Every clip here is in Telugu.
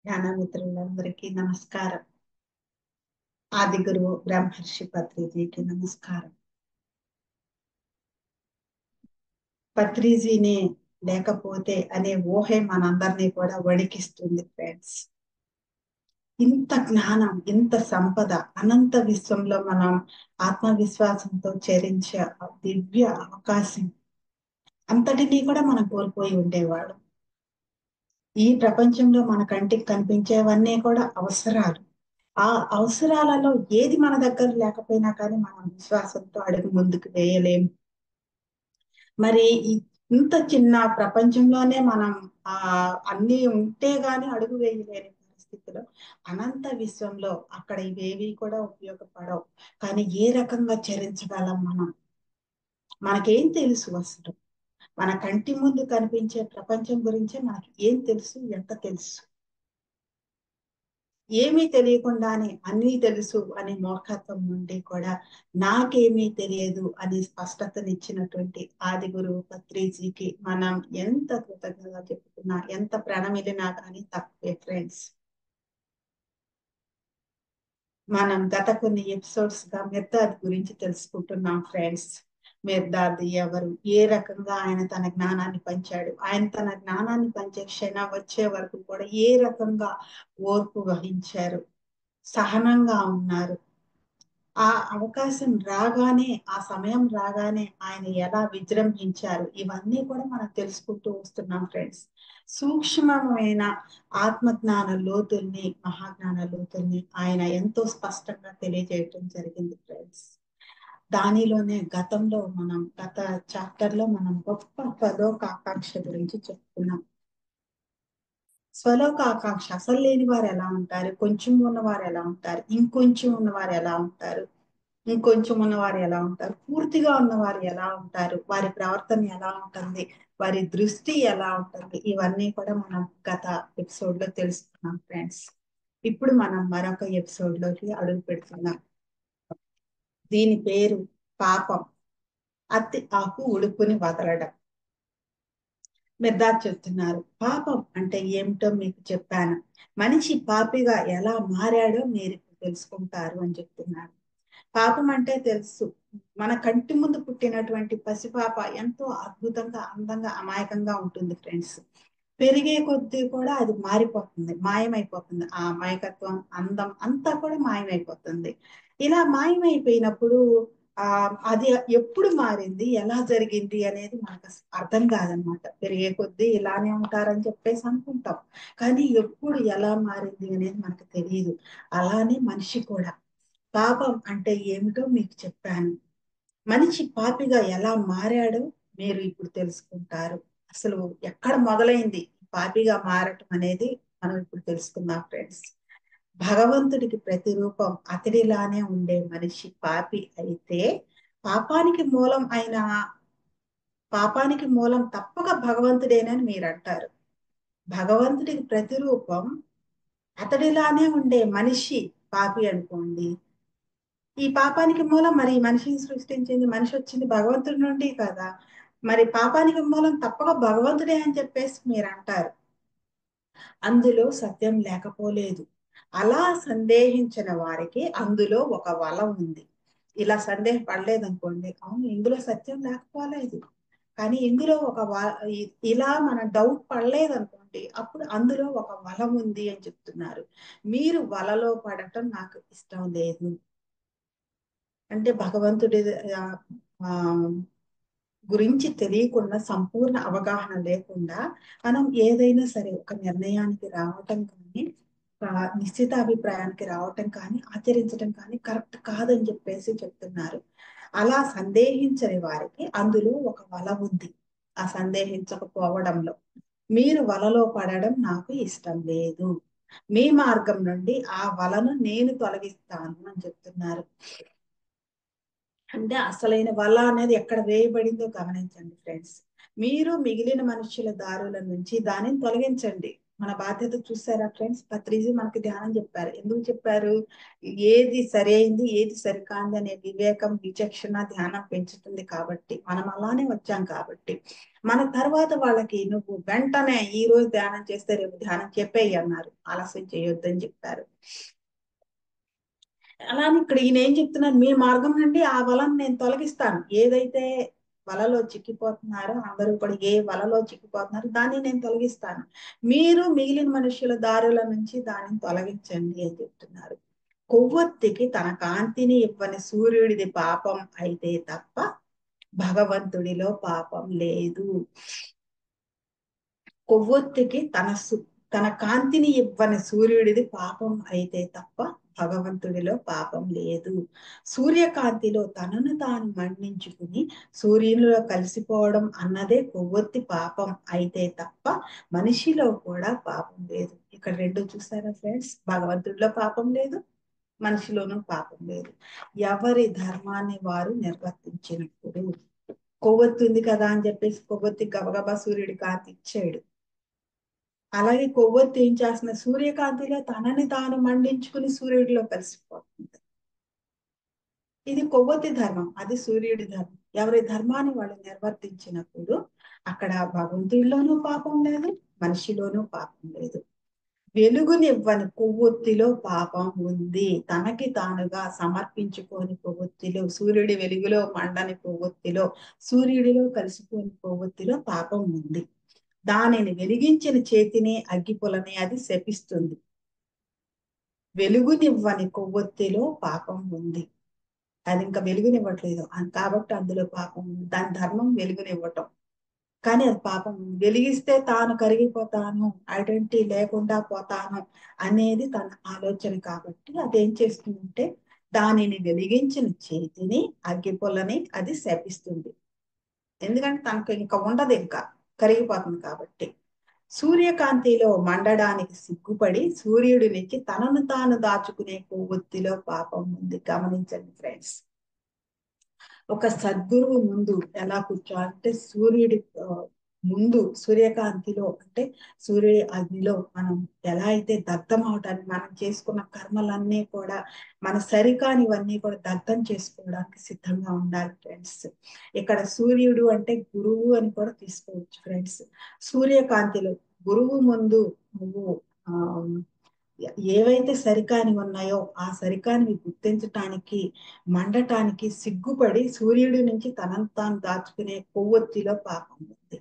జ్ఞానమిత్రులందరికీ నమస్కారం. ఆది గురువు బ్రహ్మర్షి పత్రిజీకి నమస్కారం. పత్రిజీనే లేకపోతే అనే ఊహే మనందరినీ కూడా వణికిస్తుంది ఫ్రెండ్స్. ఇంత జ్ఞానం, ఇంత సంపద, అనంత విశ్వంలో మనం ఆత్మవిశ్వాసంతో చరించే ఆ దివ్య అవకాశం అంతటినీ కూడా మనం కోల్పోయి ఉండేవాడు. ఈ ప్రపంచంలో మన కంటికి కనిపించేవన్నీ కూడా అవసరాలు. ఆ అవసరాలలో ఏది మన దగ్గర లేకపోయినా కానీ మనం విశ్వాసంతో అడుగు ముందుకు వేయలేము. మరి ఇంత చిన్న ప్రపంచంలోనే మనం ఆ అన్ని ఉంటే గాని అడుగు వేయలేని పరిస్థితిలో అనంత విశ్వంలో అక్కడ ఇవేవి కూడా ఉపయోగపడవు. కానీ ఏ రకంగా చరించగలం మనం? మనకేం తెలుసు అసలు? మన కంటి ముందు కనిపించే ప్రపంచం గురించే మనకి ఏం తెలుసు, ఎంత తెలుసు? ఏమీ తెలియకుండానే అన్నీ తెలుసు అనే మూర్ఖత్వం నుండి కూడా నాకేమీ తెలియదు అని స్పష్టతనిచ్చినటువంటి ఆది గురువు పత్రిజీకి మనం ఎంత కృతజ్ఞతగా చెప్పుకున్నా, ఎంత ప్రణమిలినా కానీ తక్కువే ఫ్రెండ్స్. మనం గత కొన్ని ఎపిసోడ్స్ గా మిర్దాద్ గురించి తెలుసుకుంటున్నాం ఫ్రెండ్స్. మిర్దాద్ ఎవరు, ఏ రకంగా ఆయన తన జ్ఞానాన్ని పంచాడు, ఆయన తన జ్ఞానాన్ని పంచే క్షణం వచ్చే వరకు కూడా ఏ రకంగా ఓర్పు వహించారు, సహనంగా ఉన్నారు. ఆ అవకాశం రాగానే, ఆ సమయం రాగానే ఆయన ఎలా విజృంభించారు, ఇవన్నీ కూడా మనం తెలుసుకుంటూ వస్తున్నాం ఫ్రెండ్స్. సూక్ష్మమైన ఆత్మజ్ఞాన లోతుల్ని, మహాజ్ఞాన లోతుల్ని ఆయన ఎంతో స్పష్టంగా తెలియజేయటం జరిగింది ఫ్రెండ్స్. దానిలోనే గత చాప్టర్ లో మనం గొప్ప పదోక ఆకాంక్ష గురించి చెప్పుకున్నాం. స్వలోక ఆకాంక్ష అసలు లేని వారు ఎలా ఉంటారు, కొంచెం ఉన్నవారు ఎలా ఉంటారు, ఇంకొంచెం ఉన్నవారు ఎలా ఉంటారు, ఇంకొంచెం ఉన్నవారు ఎలా ఉంటారు, పూర్తిగా ఉన్నవారు ఎలా ఉంటారు, వారి ప్రవర్తన ఎలా ఉంటుంది, వారి దృష్టి ఎలా ఉంటుంది, ఇవన్నీ కూడా మనం గత ఎపిసోడ్ లో తెలుసుకున్నాం ఫ్రెండ్స్. ఇప్పుడు మనం మరొక ఎపిసోడ్ లోకి అడుగు పెడుతున్నాం. దీని పేరు పాపం. అతి ఆకు ఉడుపుని వదలడం. మిర్దాద్ చెప్తున్నారు, పాపం అంటే ఏమిటో మీకు చెప్పాను, మనిషి పాపిగా ఎలా మారాడో మీరు ఇప్పుడు తెలుసుకుంటారు అని చెప్తున్నారు. పాపం అంటే తెలుసు, మన కంటి ముందు పుట్టినటువంటి పసిపాప ఎంతో అద్భుతంగా, అందంగా, అమాయకంగా ఉంటుంది ఫ్రెండ్స్. పెరిగే కొద్దీ కూడా అది మారిపోతుంది, మాయమైపోతుంది. ఆ అమాయకత్వం, అందం అంతా కూడా మాయమైపోతుంది. ఇలా మాయమైపోయినప్పుడు ఆ అది ఎప్పుడు మారింది, ఎలా జరిగింది అనేది మనకు అర్థం కాదనమాట. పెరిగే కొద్దీ ఇలానే ఉంటారని చెప్పేసి అనుకుంటాం, కానీ ఎప్పుడు ఎలా మారింది అనేది మనకు తెలియదు. అలానే మనిషి కూడా. పాపం అంటే ఏమిటో మీకు చెప్పాను, మనిషి పాపిగా ఎలా మారాడో మీరు ఇప్పుడు తెలుసుకుంటారు. అసలు ఎక్కడ మొదలైంది పాపిగా మారటం అనేది మనం ఇప్పుడు తెలుసుకుందాం ఫ్రెండ్స్. భగవంతుడికి ప్రతిరూపం అతడిలానే ఉండే మనిషి పాపి అయితే, పాపానికి మూలం అయిన పాపానికి మూలం తప్పక భగవంతుడేనని మీరు అంటారు. భగవంతుడికి ప్రతిరూపం అతడిలానే ఉండే మనిషి పాపి అనుకోండి. ఈ పాపానికి మూలం మరి మనిషిని సృష్టించింది, మనిషి వచ్చింది భగవంతుడి నుండి కదా. మరి పాపానికి మూలం తప్పక భగవంతుడే అని చెప్పేసి మీరు అంటారు. అందులో సత్యం లేకపోలేదు. అలా సందేహించిన వారికి అందులో ఒక వల ఉంది. ఇలా సందేహపడలేదనుకోండి, అవును ఇందులో సత్యం లేకపోలేదు, కానీ ఇందులో ఇలా మనం డౌట్ పడలేదనుకోండి, అప్పుడు అందులో ఒక వల ఉంది అని చెప్తున్నారు. మీరు వలలో పడటం నాకు ఇష్టం లేదు అంటే భగవంతుడి ఆ, ఆ, గురించి తెలియకుండా, సంపూర్ణ అవగాహన లేకుండా మనం ఏదైనా సరే ఒక నిర్ణయానికి రావటం కానీ, ఒక నిశ్చిత అభిప్రాయానికి రావటం కానీ, ఆచరించడం కానీ కరెక్ట్ కాదని చెప్పేసి చెప్తున్నారు. అలా సందేహించని వారికి అందులో ఒక వల ఉంది. ఆ సందేహించకపోవడంలో మీరు వలలో పడడం నాకు ఇష్టం లేదు, మీ మార్గం నుండి ఆ వలను నేను తొలగిస్తాను అని చెప్తున్నారు. అంటే అసలైన వల అనేది ఎక్కడ వేయబడిందో గమనించండి ఫ్రెండ్స్. మీరు మిగిలిన మనుషుల దారుల నుంచి దానిని తొలగించండి. మన బాధ్యత చూసారా ఫ్రెండ్స్? పత్రిజీ మనకి ధ్యానం చెప్పారు. ఎందుకు చెప్పారు? ఏది సరైంది ఏది సరికాంది అనే వివేకం, విచక్షణ, ధ్యానం పెంచుతుంది కాబట్టి. మనం అలానే వచ్చాం కాబట్టి. మన తర్వాత వాళ్ళకి నువ్వు వెంటనే ఈ రోజు ధ్యానం చేస్తే రేపు ధ్యానం చెప్పేయి అన్నారు. ఆలస్యం చేయొద్దని చెప్పారు. అలానే ఇక్కడ ఈయన ఏం చెప్తున్నారు? మీ మార్గం నుండి ఆ వలను నేను తొలగిస్తాను. ఏదైతే వలలో చిక్కిపోతున్నారో అందరూ కూడా ఏ వలలో చిక్కిపోతున్నారో దాన్ని నేను తొలగిస్తాను. మీరు మిగిలిన మనుషుల దారుల నుంచి దానిని తొలగించండి అని చెప్తున్నారు. కొవ్వొత్తికి తన కాంతిని ఇవ్వని సూర్యుడిది పాపం అయితే తప్ప భగవంతుడిలో పాపం లేదు. కొవ్వొత్తికి తన కాంతిని ఇవ్వని సూర్యుడిది పాపం అయితే తప్ప భగవంతుడిలో పాపం లేదు. సూర్యకాంతిలో తనను తాను మండించుకుని సూర్యునిలో కలిసిపోవడం అన్నదే కొవ్వొత్తి పాపం అయితే తప్ప మనిషిలో కూడా పాపం లేదు. ఇక్కడ రెండు చూసారా ఫ్రెండ్స్? భగవంతుడిలో పాపం లేదు, మనిషిలోనూ పాపం లేదు. ఎవరి ధర్మాన్ని వారు నిర్వర్తించినప్పుడు. కొవ్వొత్తి ఉంది కదా అని చెప్పేసి కొవ్వొత్తి గబగబా సూర్యుడి కాంతి ఇచ్చాడు. అలాగే కొవ్వొత్తి ఏం చేస్తున్న సూర్యకాంతిలో తనని తాను మండించుకుని సూర్యుడిలో కలిసిపోతుంది. ఇది కొవ్వొత్తి ధర్మం, అది సూర్యుడి ధర్మం. ఎవరి ధర్మాన్ని వాళ్ళు నిర్వర్తించినప్పుడు అక్కడ భగవంతుడిలోనూ పాపం లేదు, మనిషిలోనూ పాపం లేదు. వెలుగునివ్వని కొవ్వొత్తిలో పాపం ఉంది. తనకి తానుగా సమర్పించుకోని కొవ్వొత్తిలో, సూర్యుడి వెలుగులో మండని కొవ్వొత్తిలో, సూర్యుడిలో కలిసిపోని కొవ్వొత్తిలో పాపం ఉంది. దానిని వెలిగించిన చేతిని అగ్గిపులని అది శపిస్తుంది. వెలుగునివ్వని కొవ్వొత్తిలో పాపం ఉంది. అది ఇంకా వెలుగునివ్వట్లేదు కాబట్టి అందులో పాపం ఉంది. దాని ధర్మం వెలుగునివ్వటం, కానీ అది పాపం. వెలిగిస్తే తాను కరిగిపోతాను, ఐడెంటిటీ లేకుండా పోతాను అనేది తన ఆలోచన కాబట్టి అదేం చేస్తుందంటే దానిని వెలిగించిన చేతిని అగ్గిపుల్లని అది శపిస్తుంది. ఎందుకంటే తనకు ఇంకా ఉండదు, ఇంకా కరిగిపోతుంది కాబట్టి. సూర్యకాంతిలో మండడానికి సిగ్గుపడి సూర్యుడి నుంచి తనను తాను దాచుకునే కొవ్వొత్తిలో పాపం ఉంది. గమనించండి ఫ్రెండ్స్. ఒక సద్గురువు ముందు ఎలా కూర్చోాలంటే సూర్యుడి ముందు సూర్యకాంతిలో అంటే సూర్యుడి అగ్నిలో మనం ఎలా అయితే దగ్ధం అవటానికి మనం చేసుకున్న కర్మలన్నీ కూడా మన సరికానివన్నీ కూడా దగ్ధం చేసుకోవడానికి సిద్ధంగా ఉండాలి ఫ్రెండ్స్. ఇక్కడ సూర్యుడు అంటే గురువు అని కూడా తీసుకోవచ్చు ఫ్రెండ్స్. సూర్యకాంతిలో గురువు ముందు నువ్వు ఏవైతే సరికాని ఉన్నాయో ఆ సరికానివి గుర్తించటానికి మండటానికి సిగ్గుపడి సూర్యుడి నుంచి తనను తాను దాచుకునే కొవ్వొత్తిలో పాపం ఉంది.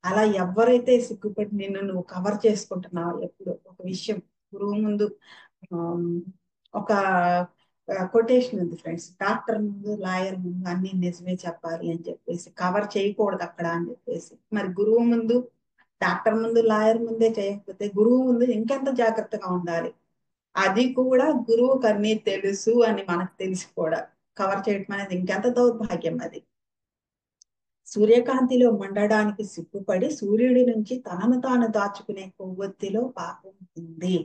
అలా ఎవరైతే సిగ్గుపడి నిన్ను నువ్వు కవర్ చేసుకుంటున్నావు ఎప్పుడు ఒక విషయం గురువు ముందు ఒక కొటేషన్ ఉంది ఫ్రెండ్స్, డాక్టర్ ముందు లాయర్ ముందు అన్ని నిజమే చెప్పాలి అని చెప్పేసి, కవర్ చేయకూడదు అక్కడ అని చెప్పేసి. మరి గురువు ముందు, డాక్టర్ ముందు, లాయర్ ముందే చేయకపోతే గురువు ముందు ఇంకెంత జాగ్రత్తగా ఉండాలి. అది కూడా గురువుకి అన్నీ తెలుసు అని మనకు తెలిసి కూడా కవర్ చేయటం అనేది ఇంకెంత దౌర్భాగ్యం అది. సూర్యకాంతిలో మండడానికి సిగ్గుపడి సూర్యుడి నుంచి తనను తాను దాచుకునే కొవ్వొత్తిలో పాపం ఉంది.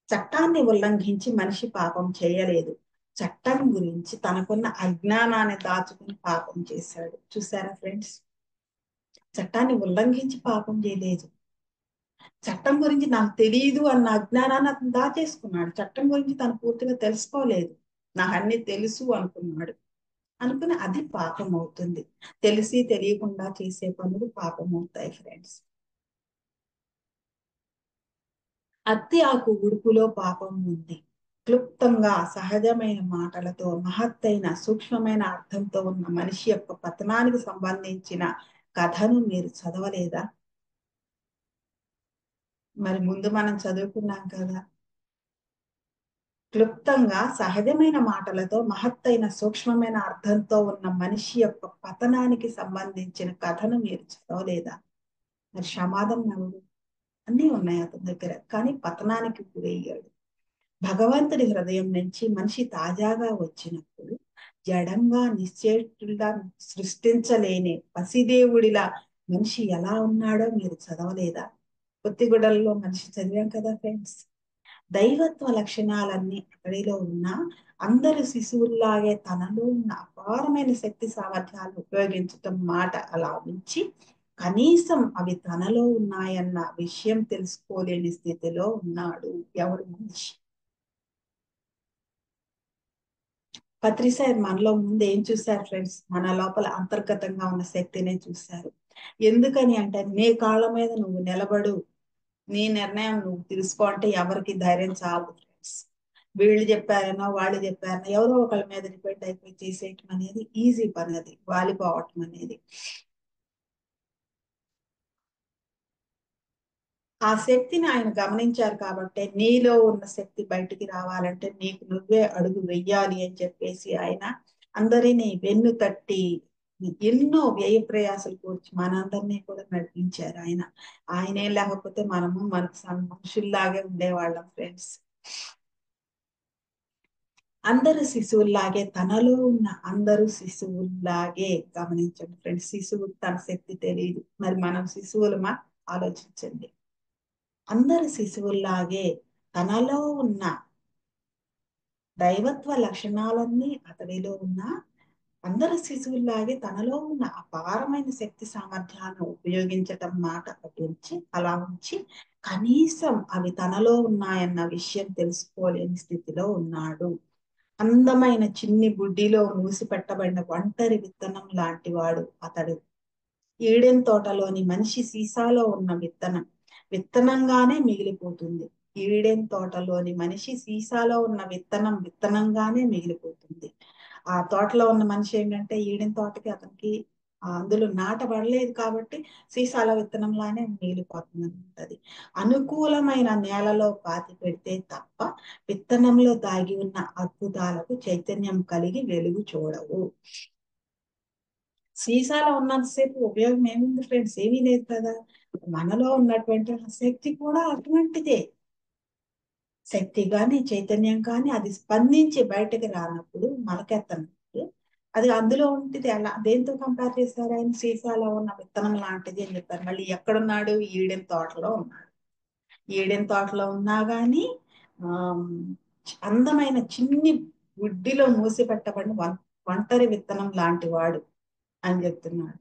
చట్టాన్ని ఉల్లంఘించి మనిషి పాపం చేయలేదు, చట్టం గురించి తనకున్న అజ్ఞానాన్ని దాచుకుని పాపం చేశాడు. చూసారా ఫ్రెండ్స్? చట్టాన్ని ఉల్లంఘించి పాపం చేయలేదు, చట్టం గురించి నాకు తెలియదు అన్న అజ్ఞానాన్ని అతను దాచేసుకున్నాడు. చట్టం గురించి తను పూర్తిగా తెలుసుకోలేదు, నాకు అన్ని తెలుసు అనుకున్నాడు. అనుకుని అది పాపం అవుతుంది. తెలిసి తెలియకుండా చేసే పనులు పాపం అవుతాయి ఫ్రెండ్స్. అత్తి ఆకు ఉడుపులో పాపం ఉంది. క్లుప్తంగా సహజమైన మాటలతో మహత్తైన సూక్ష్మమైన అర్థంతో ఉన్న మనిషి యొక్క పతనానికి సంబంధించిన కథను మీరు చదవలేదా? మరి ముందు మనం చదువుకున్నాం కదా. క్లుప్తంగా సహజమైన మాటలతో మహత్తైన సూక్ష్మమైన అర్థంతో ఉన్న మనిషి యొక్క పతనానికి సంబంధించిన కథను మీరు చదవలేదా? మరి సమాధానం ఎవరు? అన్నీ ఉన్నాయి అతని దగ్గర, కానీ పతనానికి గురయ్యాడు. భగవంతుడి హృదయం నుంచి మనిషి తాజాగా వచ్చినప్పుడు జడంగా నిశ్చేష్టులా సృష్టించలేని పసిదేవుడిలా మనిషి ఎలా ఉన్నాడో మీరు చదవలేదా? పొత్తిగుడల్లో మనిషి చదివాం కదా ఫ్రెండ్స్. దైవత్వ లక్షణాలన్నీ అతడిలో ఉన్నా అందరు శిశువుల్లాగే తనలో ఉన్న అపారమైన శక్తి సామర్థ్యాలు ఉపయోగించటం మాట అలా ఉంచి కనీసం అవి తనలో ఉన్నాయన్న విషయం తెలుసుకోలేని స్థితిలో ఉన్నాడు ఎవరు మనిషి. పత్రిసార్ మనలో ముందు ఏం చూశారు ఫ్రెండ్స్? మన లోపల అంతర్గతంగా ఉన్న శక్తినే చూశారు. ఎందుకని అంటే నీ కాళ్ళ మీద నువ్వు నిలబడు, నీ నిర్ణయం నువ్వు తీసుకో అంటే ఎవరికి ధైర్యం చాలదు ఫ్రెండ్స్. వీళ్ళు చెప్పారనో వాళ్ళు చెప్పారనో ఎవరో ఒకళ్ళ మీద డిపెండ్ అయిపోయి చేసేయటం అనేది ఈజీ పని, అది వాలిపోవటం అనేది. ఆ శక్తిని ఆయన గమనించారు కాబట్టి నీలో ఉన్న శక్తి బయటికి రావాలంటే నీకు నువ్వే అడుగు వెయ్యాలి అని చెప్పేసి ఆయన అందరినీ వెన్ను తట్టి ఎన్నో వ్యయ ప్రయాసాలు కూర్చి మనందరినీ కూడా నడిపించారు ఆయన. ఆయనే లేకపోతే మనము మనకు మనుషుల్లాగే ఉండేవాళ్ళం ఫ్రెండ్స్. అందరు శిశువుల్లాగే, తనలో ఉన్న అందరూ శిశువుల్లాగే. గమనించండి ఫ్రెండ్స్, శిశువు తన శక్తి తెలియదు, మరి మనం శిశువులమా? ఆలోచించండి. అందరు శిశువుల్లాగే తనలో ఉన్న దైవత్వ లక్షణాలన్నీ అతడిలో ఉన్న అందరు శిశువుల్లాగే తనలో ఉన్న అపారమైన శక్తి సామర్థ్యాలను ఉపయోగించటం మాట పట్టించి అలా ఉంచి కనీసం అవి తనలో ఉన్నాయన్న విషయం తెలుసుకోలేని స్థితిలో ఉన్నాడు. అందమైన చిన్ని బుడ్డిలో మూసిపెట్టబడిన ఒంటరి విత్తనం లాంటి వాడు అతడు. ఈడెన్ తోటలోని మనిషి సీసాలో ఉన్న విత్తనం విత్తనంగానే మిగిలిపోతుంది. ఈడెన్ తోటలోని మనిషి సీసాలో ఉన్న విత్తనం విత్తనంగానే మిగిలిపోతుంది. ఆ తోటలో ఉన్న మనిషి ఏంటంటే ఈడెన్ తోటకి అతనికి అందులో నాటబడలేదు కాబట్టి సీసాల విత్తనంలానే మిగిలిపోతుంది అది. అనుకూలమైన నేలలో పాతి పెడితే తప్ప విత్తనంలో దాగి ఉన్న అద్భుతాలకు చైతన్యం కలిగి వెలుగు చూడవు. సీసాలో ఉన్నంతసేపు ఉపయోగం ఏముంది ఫ్రెండ్స్? ఏమీ లేదు కదా. మనలో ఉన్నటువంటి శక్తి కూడా అటువంటిదే. శక్తి కానీ చైతన్యం కానీ అది స్పందించి బయటకు రానప్పుడు మొలకెత్తనప్పుడు అది అందులో ఉంటుంది. అలా దేంతో కంపేర్ చేశారు ఆయన? సీసాలో ఉన్న విత్తనం లాంటిది అని చెప్పారు. మళ్ళీ ఎక్కడున్నాడు? ఈడెన్ తోటలో ఉన్నాడు. ఈడెన్ తోటలో ఉన్నా గాని ఆ అందమైన చిన్ని గుడ్డిలో మూసి పెట్టబడిన ఒంటరి విత్తనం లాంటి వాడు అని చెప్తున్నాడు.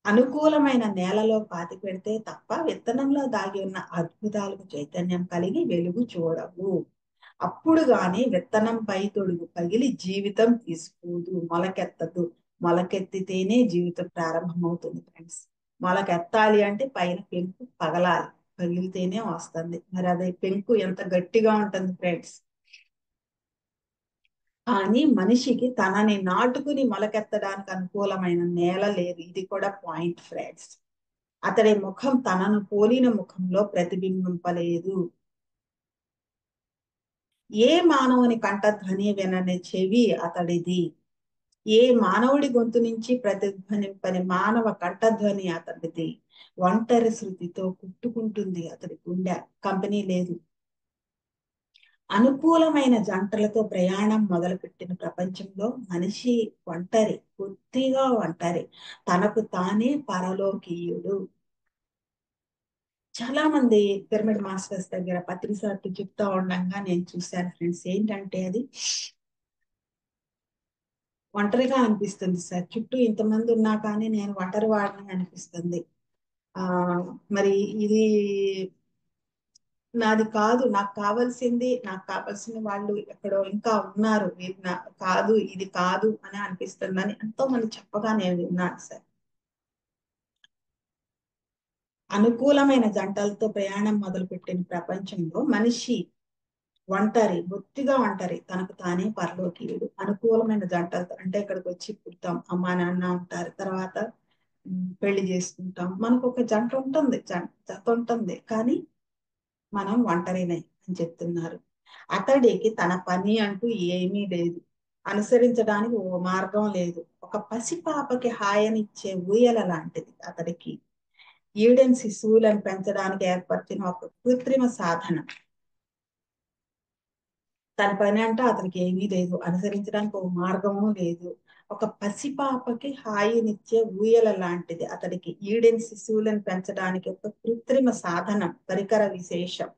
అనుకూలమైన నేలలో పాతి పెడితే తప్ప విత్తనంలో దాగి ఉన్న అద్భుతాలకు చైతన్యం కలిగి వెలుగు చూడవు. అప్పుడు గాని విత్తనం పై తొడుగు పగిలి జీవితం తీసుకోదు, మొలకెత్తదు. మొలకెత్తితేనే జీవితం ప్రారంభమవుతుంది ఫ్రెండ్స్. మొలకెత్తాలి అంటే పైన పెంకు పగలాలి, పగిలితేనే వస్తుంది. మరి అదే పెంకు ఎంత గట్టిగా ఉంటుంది ఫ్రెండ్స్. కానీ మనిషికి తనని నాటుకుని మొలకెత్తడానికి అనుకూలమైన నేల లేదు. ఇది కూడా పాయింట్ ఫ్రెండ్స్. అతడి ముఖం తనను పోలిన ముఖంలో ప్రతిబింబింపలేదు. ఏ మానవుని కంఠధ్వని వినని చెవి అతడిది. ఏ మానవుడి గొంతు నుంచి ప్రతిధ్వనింపని మానవ కంఠధ్వని అతడిది. ఒంటరి శృతితో కుట్టుకుంటుంది అతడి గుండె, కంపెనీ లేదు. అనుకూలమైన జంటలతో ప్రయాణం మొదలుపెట్టిన ప్రపంచంలో మనిషి ఒంటరి, కొద్దిగా ఒంటరి, తనకు తానే పరలోకీయుడు. చాలా మంది పిరమిడ్ మాస్టర్స్ దగ్గర పత్రిసార్లు చెప్తా ఉండగా నేను చూశాను ఫ్రెండ్స్. ఏంటంటే అది ఒంటరిగా అనిపిస్తుంది సార్, చుట్టూ ఇంతమంది ఉన్నా కానీ నేను ఒంటరి వాడిని అనిపిస్తుంది. ఆ మరి ఇది నాది కాదు, నాకు కావాల్సిన వాళ్ళు ఎక్కడో ఇంకా ఉన్నారు, ఇది కాదు, ఇది కాదు అని అనిపిస్తుందని ఎంతో మంది చెప్పగా నేను విన్నాను సార్. అనుకూలమైన జంటలతో ప్రయాణం మొదలుపెట్టిన ప్రపంచంలో మనిషి ఒంటరి, బొత్తిగా ఒంటరి, తనకు తానే పరలోకీయుడు. అనుకూలమైన జంటలతో అంటే ఇక్కడికి వచ్చి పుడతాం, అమ్మా నాన్న ఉంటారు, తర్వాత పెళ్లి చేసుకుంటాం, మనకు ఒక జంట ఉంటుంది, జత ఉంటుంది, కానీ మనం ఒంటరినే అని చెప్తున్నారు. అతడికి తన పని అంటూ ఏమీ లేదు, అనుసరించడానికి ఓ మార్గం లేదు. ఒక పసిపాపకి హాయనిచ్చే ఊయల లాంటిది అతడికి. ఈడెన్ శిశువులను పెంచడానికి ఏర్పరిచిన ఒక కృత్రిమ సాధన. తన పని అంటే అతనికి ఏమీ లేదు, అనుసరించడానికి ఒక మార్గము లేదు. ఒక పసిపాపకి హాయినిచ్చే ఊయల లాంటిది అతడికి. ఈడెన్ శిశువులను పెంచడానికి ఒక కృత్రిమ సాధనం, పరికర విశేషం,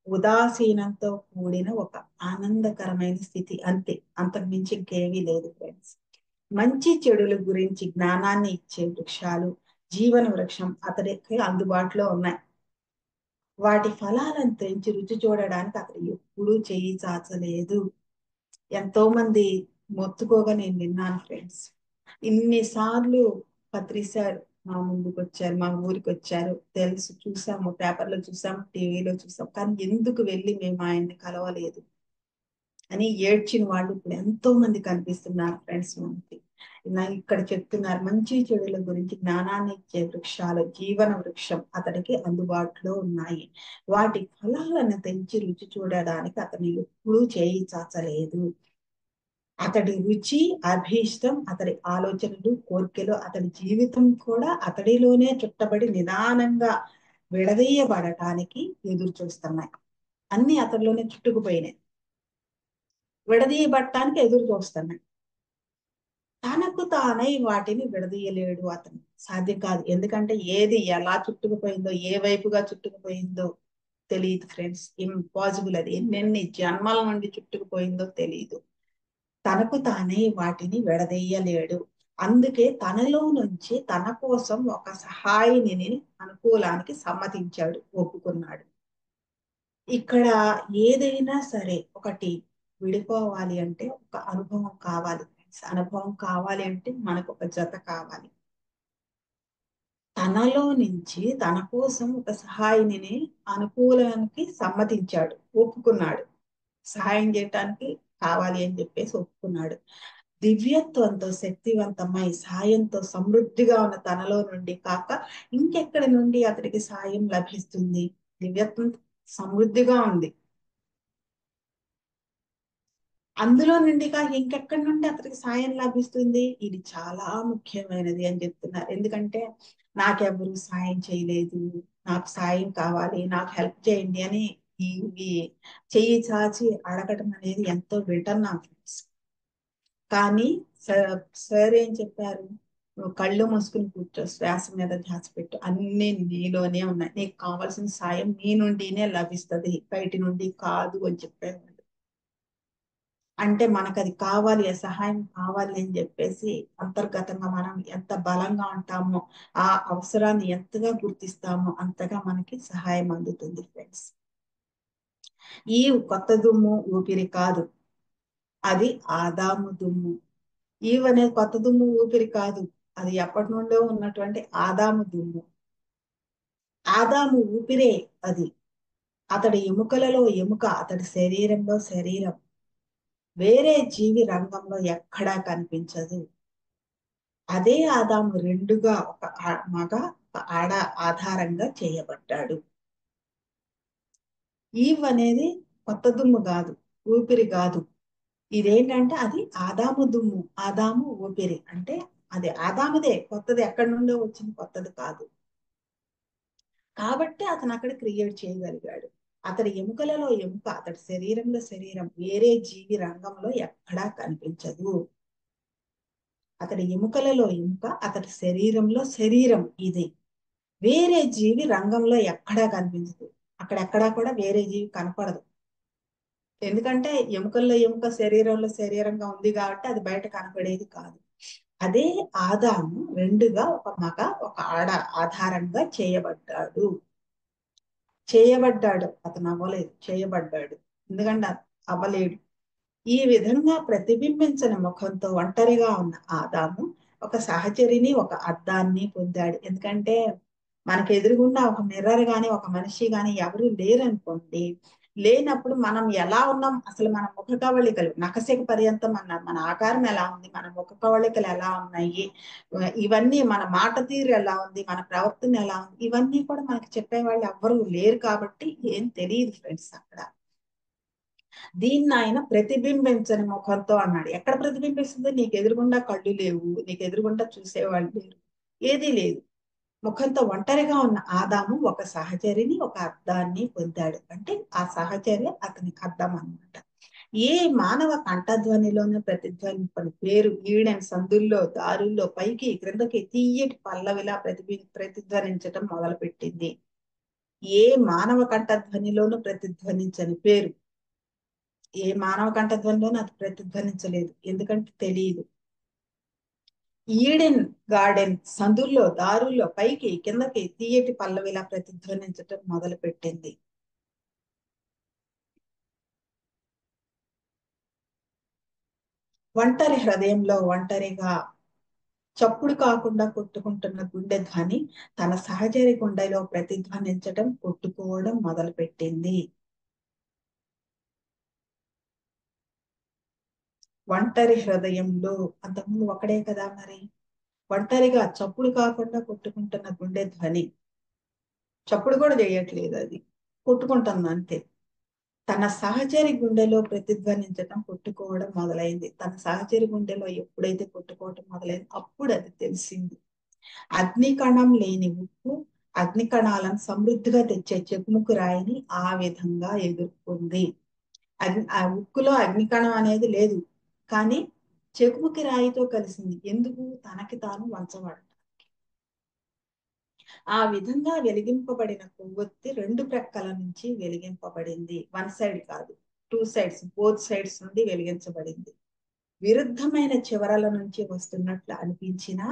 ఉదాసీనంతో కూడిన ఒక ఆనందకరమైన స్థితి, అంతే. అంతకు మించి ఇంకేమీ లేదు ఫ్రెండ్స్. మంచి చెడుల గురించి జ్ఞానాన్ని ఇచ్చే వృక్షాలు, జీవన వృక్షం అతడికి అందుబాటులో ఉన్నాయి. వాటి ఫలాలను తెంచి రుచి చూడడానికి అతడు ఎప్పుడూ చేయి చాచలేదు. ఎంతో మంది మొత్తుకోగా నేను విన్నాను ఫ్రెండ్స్. ఇన్నిసార్లు పత్రిసార్ మా ముందుకు వచ్చారు, మా ఊరికి వచ్చారు, తెలుసు, చూసాము, పేపర్లో చూసాము, టీవీలో చూసాం, కానీ ఎందుకు వెళ్ళి మేము ఆయన్ని కలవలేదు అని ఏడ్చిన వాళ్ళు ఇప్పుడు ఎంతో మంది కనిపిస్తున్నారు ఫ్రెండ్స్ మనకి. ఇక్కడ చెప్తున్నారు, మంచి చెడుల గురించి జ్ఞానాన్ని ఇచ్చే వృక్షాలు, జీవన వృక్షం అతడికి అందుబాటులో ఉన్నాయి. వాటి ఫలాలను తెంచి రుచి చూడడానికి అతను ఎప్పుడూ చేయి చాచలేదు. అతడి రుచి, అభీష్టం, అతడి ఆలోచనలు, కోరికలు, అతడి జీవితం కూడా అతడిలోనే చుట్టబడి నిదానంగా విడదీయబడటానికి ఎదురు చూస్తున్నాయి. అన్ని అతడిలోనే చుట్టుకుపోయినాయి, విడదీయబడటానికి ఎదురు చూస్తున్నాయి. తనకు తానై వాటిని విడదీయలేడు అతను, సాధ్యం కాదు. ఎందుకంటే ఏది ఎలా చుట్టుకుపోయిందో, ఏ వైపుగా చుట్టుకుపోయిందో తెలియదు ఫ్రెండ్స్. ఇంపాసిబుల్. అది ఎన్నెన్ని జన్మల నుండి చుట్టుకుపోయిందో తెలియదు. తనకు తానే వాటిని విడదీయలేడు. అందుకే తనలో నుంచి తన కోసం ఒక సహాయిని అనుకూలానికి సమ్మతించాడు, ఒప్పుకున్నాడు. ఇక్కడ ఏదైనా సరే ఒకటి విడిపోవాలి అంటే ఒక అనుభవం కావాలి. అనుభవం కావాలి అంటే మనకు ఒక జత కావాలి. తనలో నుంచి తన కోసం ఒక సహాయిని అనుకూలానికి సమ్మతించాడు, ఒప్పుకున్నాడు. సహాయం చేయటానికి కావాలి అని చెప్పేసి ఒప్పుకున్నాడు. దివ్యత్వంతో శక్తివంతమై సాయంతో సమృద్ధిగా ఉన్న తనలో నుండి కాక ఇంకెక్కడి నుండి అతడికి సాయం లభిస్తుంది? దివ్యత్వం సమృద్ధిగా ఉంది, అందులో నుండి కాక ఇంకెక్కడి నుండి అతడికి సాయం లభిస్తుంది? ఇది చాలా ముఖ్యమైనది అని చెప్తున్నారు. ఎందుకంటే నాకెవరు సాయం చేయలేదు, నాకు సాయం కావాలి, నాకు హెల్ప్ చేయండి అని ఇవి చెయ్యి చాచి అడగటం అనేది ఎంతో వింటున్నాం ఫ్రెండ్స్. కానీ సార్ ఏం చెప్పారు? నువ్వు కళ్ళు మూసుకుని కూర్చో, శ్వాస మీద ధ్యాస పెట్టు, అన్ని నీలోనే ఉన్నాయి, నీకు కావాల్సిన సాయం నీ నుండినే లభిస్తుంది, బయటి నుండి కాదు అని చెప్పారు. అంటే మనకు అది కావాలి, ఆ సహాయం కావాలి అని చెప్పేసి అంతర్గతంగా మనం ఎంత బలంగా ఉంటామో, ఆ అవసరాన్ని ఎంతగా గుర్తిస్తామో అంతగా మనకి సహాయం అందుతుంది ఫ్రెండ్స్. ఈ కొత్త దుమ్ము ఊపిరి కాదు, అది ఆదాము దుమ్ము. ఈవ్ అనేది కొత్త దుమ్ము ఊపిరి కాదు, అది ఎప్పటి నుండో ఉన్నటువంటి ఆదాము దుమ్ము. ఆదాము ఊపిరే అది. అతడి ఎముకలలో ఎముక, అతడి శరీరంలో శరీరం. వేరే జీవి రంగంలో ఎక్కడా కనిపించదు. అదే ఆదాము రెండుగా, ఒక మగ, ఒక ఆడ ఆధారంగా చేయబడ్డాడు. ఈవ్ అనేది కొత్త దుమ్ము కాదు, ఊపిరి కాదు. ఇదేంటంటే అది ఆదాము దుమ్ము, ఆదాము ఊపిరి. అంటే అది ఆదాముదే, కొత్తది ఎక్కడి నుండో వచ్చింది, కొత్తది కాదు. కాబట్టి అతను అక్కడ క్రియేట్ చేయగలిగాడు. అతడి ఎముకలలో ఎముక, అతడి శరీరంలో శరీరం, వేరే జీవి రంగంలో ఎక్కడా కనిపించదు. అతడి ఎముకలలో ఎముక, అతడి శరీరంలో శరీరం ఇది. వేరే జీవి రంగంలో ఎక్కడా కనిపించదు. అక్కడెక్కడా కూడా వేరే జీవి కనపడదు. ఎందుకంటే ఎముకల్లో ఎముక, శరీరంలో శరీరంగా ఉంది కాబట్టి అది బయట కనపడేది కాదు. అదే ఆదాము రెండుగా, ఒక మగ, ఒక ఆడ ఆధారంగా చేయబడ్డాడు. చేయబడ్డాడు, అతను అవ్వలేదు, చేయబడ్డాడు. ఎందుకంటే అవ్వలేడు. ఈ విధంగా ప్రతిబింబించిన ముఖంతో ఒంటరిగా ఉన్న ఆదాము ఒక సహచరిని, ఒక అద్దాన్ని పొందాడు. ఎందుకంటే మనకు ఎదురుగుండా ఒక మిర్రర్ గాని, ఒక మనిషి గాని ఎవరు లేరనుకోండి, లేనప్పుడు మనం ఎలా ఉన్నాం, అసలు మన ముఖ కవళికలు నఖశిఖ పర్యంతం అన్నారు, మన ఆకారం ఎలా ఉంది, మన ముఖ కవళికలు ఎలా ఉన్నాయి, ఇవన్నీ, మన మాట తీరు ఎలా ఉంది, మన ప్రవర్తన ఎలా ఉంది, ఇవన్నీ కూడా మనకి చెప్పేవాళ్ళు ఎవ్వరూ లేరు కాబట్టి ఏం తెలియదు ఫ్రెండ్స్ అక్కడ. దీన్ని ఆయన ప్రతిబింబించని ముఖంతో అన్నాడు. ఎక్కడ ప్రతిబింబిస్తుంది? నీకు ఎదురుగుండా కళ్ళు లేవు, నీకు ఎదురుగుండా చూసేవాళ్ళు లేరు, ఏదీ లేదు. ముఖంతో ఒంటరిగా ఉన్న ఆదాము ఒక సహచరిని, ఒక అద్దాన్ని పొందాడు. అంటే ఆ సహచర్య అతనికి అద్దం అన్నమాట. ఏ మానవ కంఠధ్వనిలోనే ప్రతిధ్వనింపని పేరు ఈడెన్ సందుల్లో, దారుల్లో, పైకి క్రిందకి తీయటి పల్లవిలా ప్రతిధ్వనించటం మొదలుపెట్టింది. ఏ మానవ కంఠధ్వనిలోనూ ప్రతిధ్వనించని పేరు, ఏ మానవ కంఠధ్వనిలోనూ అది ప్రతిధ్వనించలేదు. ఎందుకంటే తెలియదు. ఈడెన్ గార్డెన్ సందుల్లో దారుల్లో పైకి కిందకి తీయటి పల్లవిలా ప్రతిధ్వనించటం మొదలుపెట్టింది. ఒంటరి హృదయంలో ఒంటరిగా చప్పుడు కాకుండా కొట్టుకుంటున్న గుండె ధ్వని తన సహచరి గుండెలో ప్రతిధ్వనించటం, కొట్టుకోవడం మొదలుపెట్టింది. ఒంటరి హృదయంలో, అంతకుముందు ఒకడే కదా మరి, ఒంటరిగా చప్పుడు కాకుండా కొట్టుకుంటున్న గుండె ధ్వని, చప్పుడు కూడా చేయట్లేదు, అది కొట్టుకుంటుంది అంతే. తన సహచరి గుండెలో ప్రతిధ్వనించటం, కొట్టుకోవడం మొదలైంది. తన సహచరి గుండెలో ఎప్పుడైతే కొట్టుకోవటం మొదలైంది అప్పుడు అది తెలిసింది. అగ్నికణం లేని ఉప్పు అగ్ని కణాలను సమృద్ధిగా తెచ్చే చెకుముకు రాయిని ఆ విధంగా ఎదుర్కొంది. ఆ ఉక్కులో అగ్నికణం అనేది లేదు, కానీ చెకుముకి రాయితో కలిసింది. ఎందుకు? తనకి తాను వంచబడ. ఆ విధంగా వెలిగింపబడిన కొవ్వొత్తి రెండు ప్రక్కల నుంచి వెలిగింపబడింది. వన్ సైడ్ కాదు, టూ సైడ్స్, బోత్ సైడ్స్ నుండి వెలిగించబడింది. విరుద్ధమైన చివరల నుంచి వస్తున్నట్లు అనిపించినా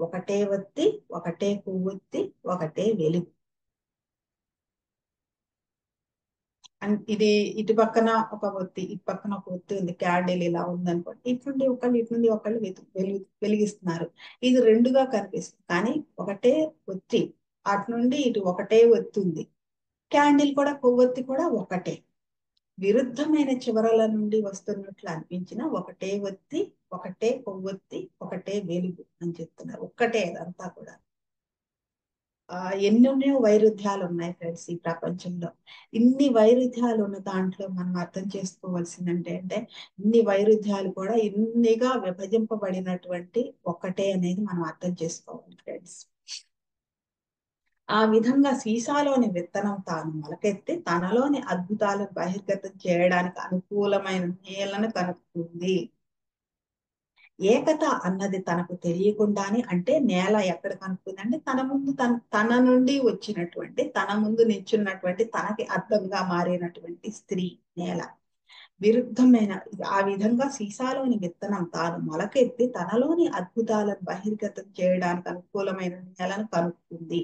ఒకటే ఒత్తి, ఒకటే కొవ్వొత్తి, ఒకటే వెలుగు. ఇది ఇటు పక్కన ఒక ఒత్తి, ఇటు పక్కన ఒక ఒత్తి ఉంది, క్యాండిల్ ఇలా ఉందనుకోండి. ఇటు నుండి ఒకళ్ళు వెలిగిస్తున్నారు. ఇది రెండుగా కనిపిస్తుంది, కానీ ఒకటే ఒత్తి. అటు నుండి ఇటు ఒకటే ఒత్తి ఉంది. క్యాండిల్ కూడా, కొవ్వొత్తి కూడా ఒకటే. విరుద్ధమైన చివరల నుండి వస్తున్నట్లు అనిపించిన ఒకటే ఒత్తి, ఒకటే కొవ్వొత్తి, ఒకటే వెలుగు అని చెప్తున్నారు. ఒక్కటే అదంతా కూడా. ఎన్నెన్నో వైరుధ్యాలు ఉన్నాయి ఫ్రెండ్స్ ఈ ప్రపంచంలో. ఇన్ని వైరుధ్యాలు ఉన్న దాంట్లో మనం అర్థం చేసుకోవాల్సిందంటే అంటే ఇన్ని వైరుధ్యాలు కూడా ఇన్నిగా విభజింపబడినటువంటి ఒక్కటే అనేది మనం అర్థం చేసుకోవాలి ఫ్రెండ్స్. ఆ విధంగా సీసాలోని విత్తనం తాను మొలకెత్తి తనలోని అద్భుతాలను బహిర్గతం చేయడానికి అనుకూలమైన నేలను కనుక్కుంది. ఏకత అన్నది తనకు తెలియకుండానే, అంటే నేల ఎక్కడ కనుక్కుంది అంటే తన ముందు తన నుండి వచ్చినటువంటి, తన ముందు నిల్చున్నటువంటి, తనకి అర్థంగా మారినటువంటి స్త్రీ నేల. విరుద్ధమైన, ఆ విధంగా సీసాలోని విత్తనం తాను మొలకెత్తి తనలోని అద్భుతాలను బహిర్గతం చేయడానికి అనుకూలమైన నేలను కనుక్కుంది.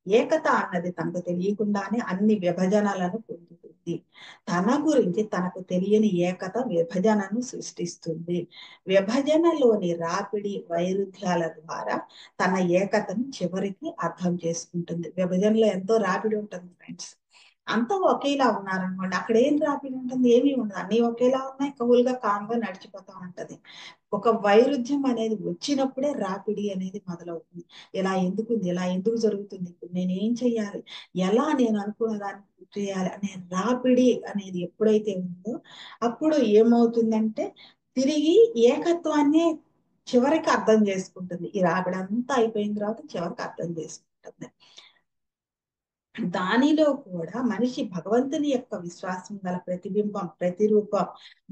ఏకత అన్నది తనకు తెలియకుండానే అన్ని విభజనలను పొందుతుంది. తన గురించి తనకు తెలియని ఏకత విభజనను సృష్టిస్తుంది. విభజనలోని రాపిడి వైరుధ్యాల ద్వారా తన ఏకతను చివరికి అర్థం చేసుకుంటుంది. విభజనలో ఎంతో రాపిడి ఉంటుంది ఫ్రెండ్స్. అంతా ఒకేలా ఉన్నారనుకోండి, అక్కడ ఏం రాపిడి ఉంటుంది? ఏమీ ఉండదు. అన్ని ఒకేలా ఉన్నాయి, కవులుగా కామ్గా నడిచిపోతా ఉంటది. ఒక వైరుధ్యం అనేది వచ్చినప్పుడే రాపిడి అనేది మొదలవుతుంది. ఇలా ఎందుకుంది, ఇలా ఎందుకు జరుగుతుంది, ఇప్పుడు నేను ఏం చెయ్యాలి, ఎలా నేను అనుకున్న దాన్ని చేయాలి అనే రాపిడి అనేది ఎప్పుడైతే ఉందో అప్పుడు ఏమవుతుందంటే తిరిగి ఏకత్వాన్ని చివరికి అర్థం చేసుకుంటుంది. ఈ రాపిడి అంతా అయిపోయిన తర్వాత చివరికి అర్థం చేసుకుంటుంది. దానిలో కూడా మనిషి భగవంతుని యొక్క విశ్వాసం గల ప్రతిబింబం, ప్రతిరూపం.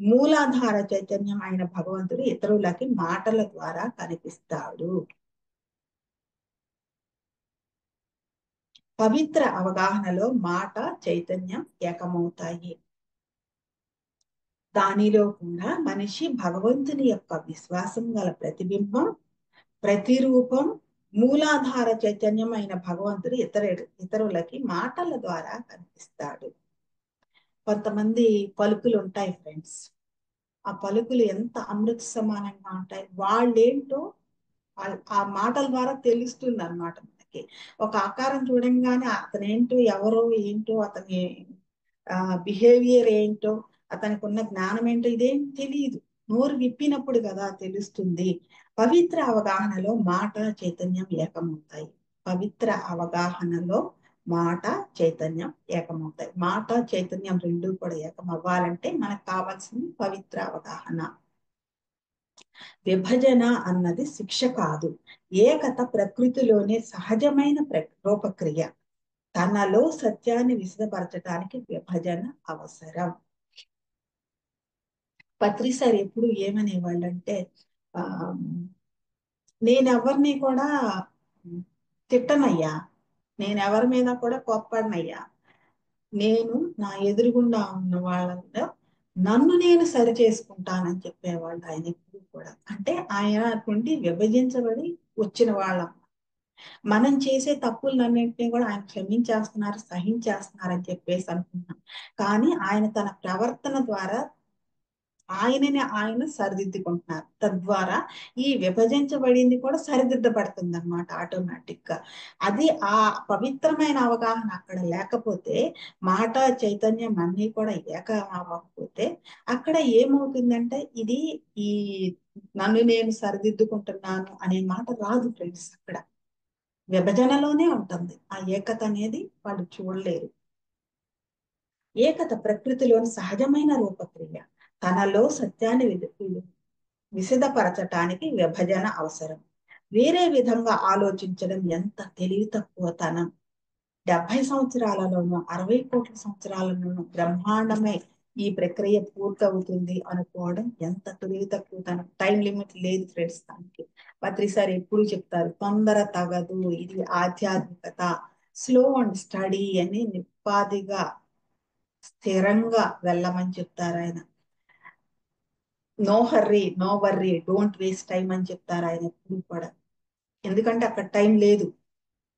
మూలాధార చైతన్యం అయిన భగవంతుడు ఇతరులకి మాటల ద్వారా కనిపిస్తాడు. పవిత్ర అవగాహనలో మాట, చైతన్యం ఏకమవుతాయి. దానిలో కూడా మనిషి భగవంతుని యొక్క విశ్వాసం గల ప్రతిబింబం, ప్రతిరూపం, మూలాధార చైతన్యం అయిన భగవంతుడు ఇతరులకి మాటల ద్వారా కనిపిస్తాడు. కొంతమంది పలుకులు ఉంటాయి ఫ్రెండ్స్. ఆ పలుకులు ఎంత అమృత సమానంగా ఉంటాయి. వాళ్ళేంటో ఆ మాటల ద్వారా తెలుస్తుంది అనమాట మనకి. ఒక ఆకారం చూడంగానే అతనేంటో, ఎవరో ఏంటో, అతని బిహేవియర్ ఏంటో, అతనికి ఉన్న జ్ఞానం ఏంటో ఇదేం తెలియదు. నోరు విప్పినప్పుడు కదా తెలుస్తుంది. పవిత్ర అవగాహనలో మాట, చైతన్యం ఏకమవుతాయి. పవిత్ర అవగాహనలో మాట, చైతన్యం ఏకమవుతాయి. మాట, చైతన్యం రెండు కూడా ఏకమవ్వాలంటే మనకు కావాల్సింది పవిత్ర అవగాహన. విభజన అన్నది శిక్ష కాదు, ఏకత ప్రకృతిలోనే సహజమైన రూపక్రియ. తనలో సత్యాన్ని విశదపరచడానికి విభజన అవసరం. పత్రి సార్ ఎప్పుడు ఏమనేవాళ్ళంటే, ఆ నేనెవరిని కూడా తిట్టనయ్యా, నేనెవరి మీద కూడా కోప్పడినయ్యా, నేను నా ఎదురుగుండా ఉన్న వాళ్ళలో నన్ను నేను సరి చేసుకుంటానని చెప్పేవాళ్ళు ఆయన ఎప్పుడు కూడా. అంటే ఆయన నుండి విభజించబడి వచ్చిన వాళ్ళం. మనం చేసే తప్పులన్నింటినీ కూడా ఆయన క్షమించేస్తున్నారు, సహించేస్తున్నారు అని చెప్పేసి అనుకుంటున్నాం. కానీ ఆయన తన ప్రవర్తన ద్వారా ఆయనని ఆయన సరిదిద్దుకుంటున్నారు. తద్వారా ఈ విభజించబడింది కూడా సరిదిద్దబడుతుంది అనమాట ఆటోమేటిక్ గా. అది ఆ పవిత్రమైన అవగాహన అక్కడ లేకపోతే, మాట చైతన్యం అన్నీ కూడా ఏకం అవ్వకపోతే, అక్కడ ఏమవుతుందంటే ఇది ఈ నన్ను నేను సరిదిద్దుకుంటున్నాను అనే మాట రాదు ఫ్రెండ్స్. అక్కడ విభజనలోనే ఉంటుంది. ఆ ఏకత అనేది వాళ్ళు చూడలేరు. ఏకత ప్రకృతిలోని సహజమైన రూపక్రియ. తనలో సత్యాన్ని విశదపరచటానికి విభజన అవసరం. వేరే విధంగా ఆలోచించడం ఎంత తెలివి తక్కువతనం. 70 సంవత్సరాలలోనూ 60 కోట్ల సంవత్సరాలలోనూ బ్రహ్మాండమై ఈ ప్రక్రియ పూర్తవుతుంది అనుకోవడం ఎంత తెలివి తక్కువతనం. టైం లిమిట్ లేదు ఫ్రెండ్స్ దానికి. పత్రిసారి ఎప్పుడు చెప్తారు తొందర తగదు, ఇది ఆధ్యాత్మికత, స్లో అండ్ స్టడీ అని నిప్పాదిగా స్థిరంగా వెళ్ళమని చెప్తారు ఆయన. No hurry, no worry, don't waste time అని చెప్తారు ఆయన ఎప్పుడు కూడా. ఎందుకంటే అక్కడ టైం లేదు,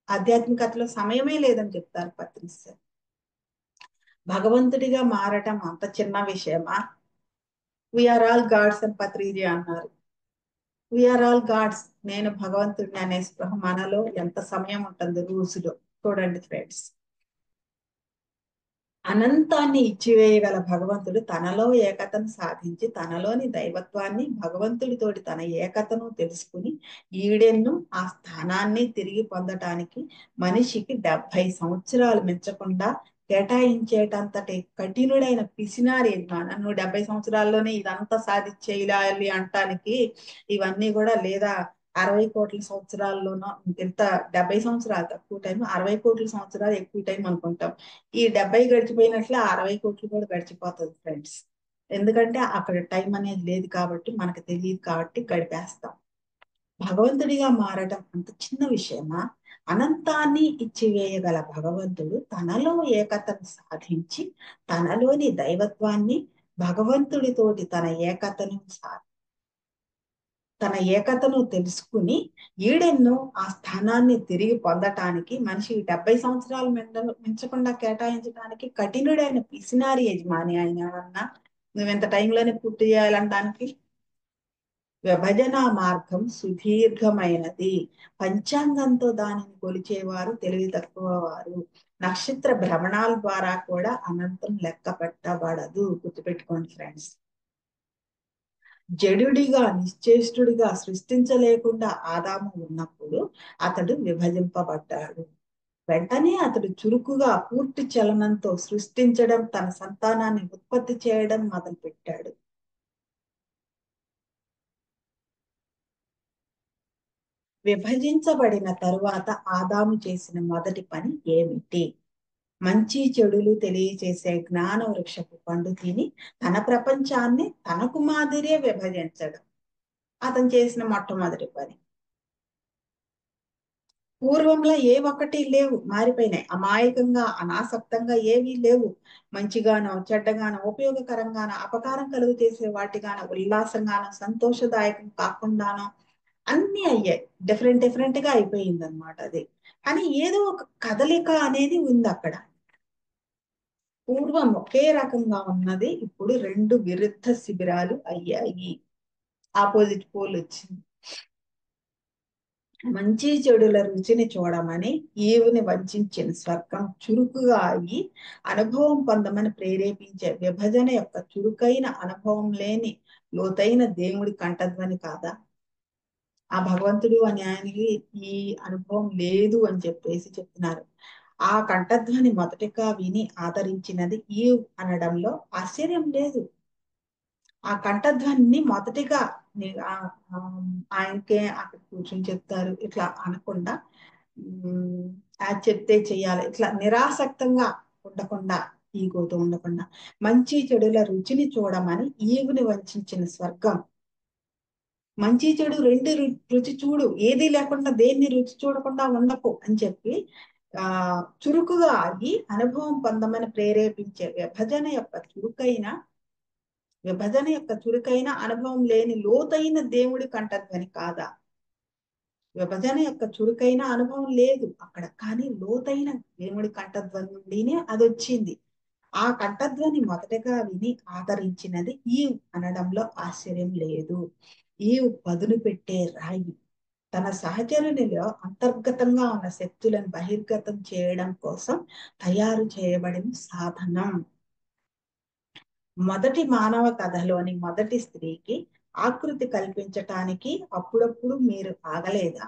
ఆధ్యాత్మికతలో సమయమే లేదని చెప్తారు పత్రిస్. భగవంతుడిగా మారటం అంత చిన్న విషయమా? వీఆర్ ఆల్ గాడ్స్ అని పత్రిజీ అన్నారు. వీఆర్ ఆల్ గాడ్స్, నేను భగవంతుడిని అనే స్పృహ మనలో ఎంత సమయం ఉంటుంది రోజులో? చూడండి ఫ్రెండ్స్. అనంతాన్ని ఇచ్చివేయగల భగవంతుడు తనలో ఏకతను సాధించి తనలోని దైవత్వాన్ని భగవంతుడితోటి తన ఏకతను తెలుసుకుని ఈడెన్ను ఆ స్థానాన్ని తిరిగి పొందటానికి మనిషికి 70 సంవత్సరాలు మించకుండా కేటాయించేటంతటి కఠినుడైన పిసినారి నన్ను 70 సంవత్సరాల్లోనే ఇదంతా సాధించేయాలి అంటానికి ఇవన్నీ కూడా, లేదా 60 కోట్ల సంవత్సరాల్లోనో ఇంత 70 సంవత్సరాలు తక్కువ టైం, 60 కోట్ల సంవత్సరాలు ఎక్కువ టైం అనుకుంటాం. ఈ 70 గడిచిపోయినట్లే 60 కోట్లు కూడా గడిచిపోతుంది ఫ్రెండ్స్. ఎందుకంటే అక్కడ టైం అనేది లేదు కాబట్టి, మనకు తెలియదు కాబట్టి గడిపేస్తాం. భగవంతుడిగా మారటం అంత చిన్న విషయమా? అనంతాన్ని ఇచ్చివేయగల భగవంతుడు తనలో ఏకతను సాధించి తనలోని దైవత్వాన్ని భగవంతుడితోటి తన ఏకతను తెలుసుకుని ఈడెన్నో ఆ స్థానాన్ని తిరిగి పొందటానికి మనిషి 70 సంవత్సరాలు మించకుండా కేటాయించడానికి కఠినుడైన పిసినారి యజమాని ఆయన అన్నా. నువ్వెంత టైంలోనే పూర్తి చేయాలనడానికి. విభజన మార్గం సుదీర్ఘమైనది. పంచాంగంతో దానిని కొలిచేవారు తెలివి తక్కువ వారు. నక్షత్ర భ్రమణాల ద్వారా కూడా అనంతం లెక్క పెట్టబడదు. గుర్తుపెట్టుకోండి ఫ్రెండ్స్. జడుడిగా నిశ్చేష్టుడిగా సృష్టించలేకుండా ఆదాము ఉన్నప్పుడు అతడు విభజింపబడ్డాడు. వెంటనే అతడు చురుకుగా పూర్తి చలనంతో సృష్టించడం, తన సంతానాన్ని ఉత్పత్తి చేయడం మొదలుపెట్టాడు. విభజించబడిన తరువాత ఆదాము చేసిన మొదటి పని ఏమిటి? మంచి చెడులు తెలియచేసే జ్ఞాన వృక్షపు పండు తిని తన ప్రపంచాన్ని తనకు మాదిరే విభజించడం అతను చేసిన మొట్టమొదటి పని. పూర్వంలో ఏ ఒక్కటి లేవు, మారిపోయినాయి. అమాయకంగా అనాసక్తంగా ఏవీ లేవు. మంచిగానో చెడ్డగానో ఉపయోగకరంగానో అపకారం కలుగు చేసే వాటిగానో ఉల్లాసంగానో సంతోషదాయకం కాకుండానో అన్ని అయ్యాయి. డిఫరెంట్ డిఫరెంట్ గా అయిపోయింది అనమాట అది. కానీ ఏదో ఒక కదలిక అనేది ఉంది అక్కడ. పూర్వం ఒకే రకంగా ఉన్నది ఇప్పుడు రెండు విరుద్ధ శిబిరాలు అయ్యాయి. ఆపోజిట్ పోల్ వచ్చింది. మంచి చెడుల రుచిని చూడమని ఈవుని వంచిన స్వర్గం చురుకుగా అయ్యి అనుభవం పొందమని ప్రేరేపించే విభజన యొక్క చురుకైన అనుభవం లేని లోతైన దేవుడి కంఠధ్వని కాదా? ఆ భగవంతుడు అని ఆయనకి ఈ అనుభవం లేదు అని చెప్పేసి చెప్తున్నారు. ఆ కంఠధ్వని మొదటిగా విని ఆదరించినది ఈ అనడంలో ఆశ్చర్యం లేదు. ఆ కంఠధ్వని మొదటిగా ఆయనకే అక్కడ కూర్చొని చెప్తారు ఇట్లా అనకుండా, అది చెప్తే చెయ్యాలి ఇట్లా నిరాసక్తంగా ఉండకుండా, ఈగోతో ఉండకుండా మంచి చెడుల రుచిని చూడమని ఈగుని వంచిన స్వర్గం. మంచి చెడు రెండు రుచి చూడు, ఏది లేకుండా దేన్ని రుచి చూడకుండా ఉండకు అని చెప్పి ఆ చురుకుగా ఆగి అనుభవం పొందమని ప్రేరేపించే విభజన యొక్క చురుకైన విభజన యొక్క చురుకైన అనుభవం లేని లోతైన దేవుడి కంటధ్వని కాదా? విభజన యొక్క చురుకైన అనుభవం లేదు అక్కడ, కానీ లోతైన దేవుడి కంఠధ్వని నుండినే అది వచ్చింది. ఆ కంఠధ్వని మొదటగా విని ఆదరించినది ఈవ్ అనడంలో ఆశ్చర్యం లేదు. ఈవ్ పదును పెట్టే రాయి. తన సహచరునిలో అంతర్గతంగా ఉన్న శక్తులను బహిర్గతం చేయడం కోసం తయారు చేయబడిన సాధనం. మొదటి మానవ కథలోని మొదటి స్త్రీకి ఆకృతి కల్పించటానికి అప్పుడప్పుడు మీరు ఆగలేదా?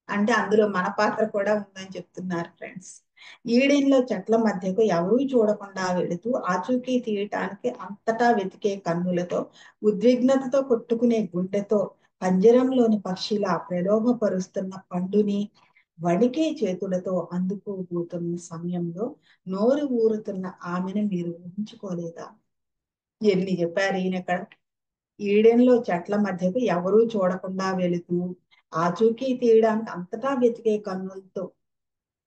అంటే అందులో మన పాత్ర కూడా ఉందని చెప్తున్నారు ఫ్రెండ్స్. ఈడెన్లో చెట్ల మధ్యకు ఎవరూ చూడకుండా వెళుతూ ఆచూకీ తీయటానికి అంతటా వెతికే కన్నులతో, ఉద్విగ్నతతో కొట్టుకునే గుండెతో, పంజరంలోని పక్షిలా ప్రలోభపరుస్తున్న పండుని వణికే చేతులతో అందుకోబోతున్న సమయంలో నోరు ఊరుతున్న ఆమెను మీరు ఊహించుకోలేదా? ఎన్ని చెప్పారు ఈయనక్కడ. ఈడెన్లో చెట్ల మధ్యకు ఎవరూ చూడకుండా వెళుతూ ఆచూకీ తీయడానికి అంతటా వెతికే కన్నులతో,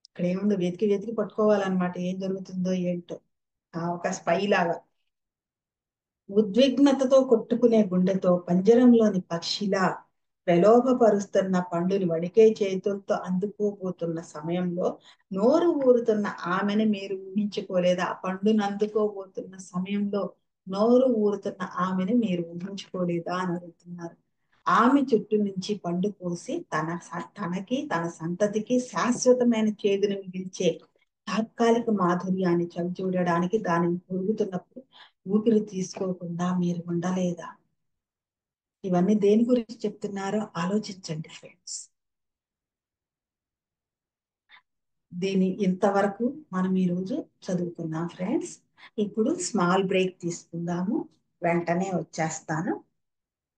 ఇక్కడ ఏముందో వెతికి వెతికి పట్టుకోవాలన్నమాట, ఏం జరుగుతుందో ఏంటో. ఒక స్పై లాగా ఉద్విగ్నతతో కొట్టుకునే గుండెతో, పంజరంలోని పక్షిలా ప్రలోభపరుస్తున్న పండుని వడికే చేతులతో అందుకోబోతున్న సమయంలో నోరు ఊరుతున్న ఆమెను మీరు ఊహించుకోలేదా? ఆ పండును అందుకోబోతున్న సమయంలో నోరు ఊరుతున్న ఆమెను మీరు ఊహించుకోలేదా అని అడుగుతున్నారు. ఆమె చుట్టూ నుంచి పండు కోసి తనకి తన సంతతికి శాశ్వతమైన చేదును మిగిల్చే తాత్కాలిక మాధుర్యాన్ని చవి చూడడానికి దానిని పొరుగుతున్నప్పుడు ఊపిరి తీసుకోకుండా మీరు ఉండలేదా? ఇవన్నీ దేని గురించి చెప్తున్నారో ఆలోచించండి ఫ్రెండ్స్. దీని ఇంతవరకు మనం ఈరోజు చదువుకున్నాం ఫ్రెండ్స్. ఇప్పుడు స్మాల్ బ్రేక్ తీసుకుందాము, వెంటనే వచ్చేస్తాను.